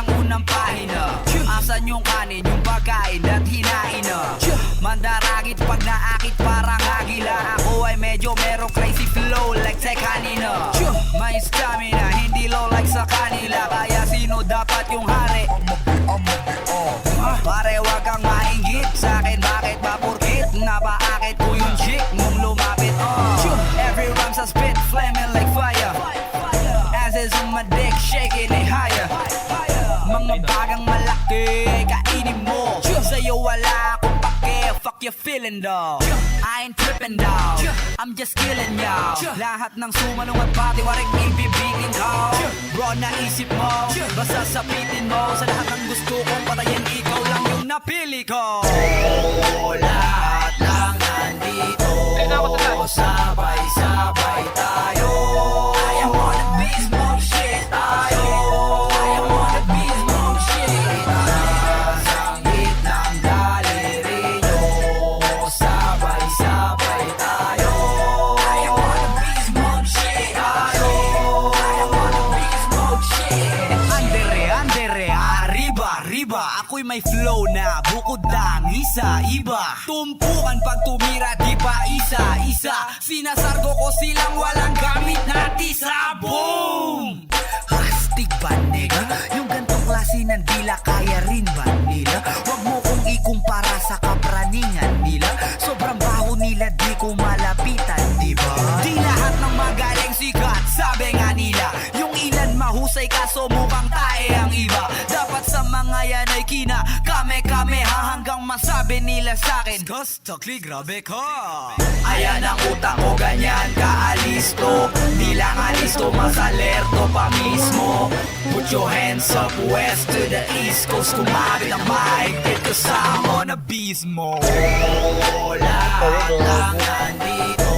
ang unang pahina. Asan yung kanin, yung pagkain at hinain na mandaragit pag naakit parang agila. Ako ay medyo merong crazy flow like sa kanina. May stamina, hindi low like sa kanila. Kaya sino dapat yung hari? Pare wag kang mainggit sa'kin, bakit ba porkit napaakit ko yung chick mong lumapit? Every rhyme's a spit, flaming like fire. As is on my dick, shaking it higher. Mga bagang malaki, kainin mo. Sa'yo wala akong pake, fuck you feeling daw. I ain't tripping daw, I'm just killing y'all. Lahat ng sumanong at patiwarik ibibigin ko. Bro, naisip mo, basta sapitin mo. Sa lahat ng gusto kong patayin, ikaw lang yung napili ko. Lahat lang nandito, sabay-sabay tayo. I wanna be smoke shit tayo. I wanna be smoke shit. Sangit ng daliri nyo, sabay-sabay tayo. I wanna be smoke shit tayo. I wanna be smoke shit. Andere, arriba. Ako'y may flow na bukod ng isa-iba. Tumpukan pag tumira, di pa isa-isa. Sinasargo ko silang walang gamit na tisa. Boom! Hastig ba nigga? Yung gantong klase ng dila kaya rin ba nila? Wag mo kong ikumpara sa kapraningan nila. Sobrang baho nila, di ko malapitan, di ba? Di lahat ng magaling sikat, sabi nga nila. Yung ilan mahusay kaso mukhang tae ang iba. Dapat sa mga yan ay kina kame-kameha hanggang masabi nila sa'kin Gustokli, grabe ka. Ayan ang utak ko, ganyan kaalisto. Di lang alisto, mas alerto pa mismo. Put your hands up west to the east coast. Kumabit ang mahigpit kasama na beast mo. Lahat lang nandito,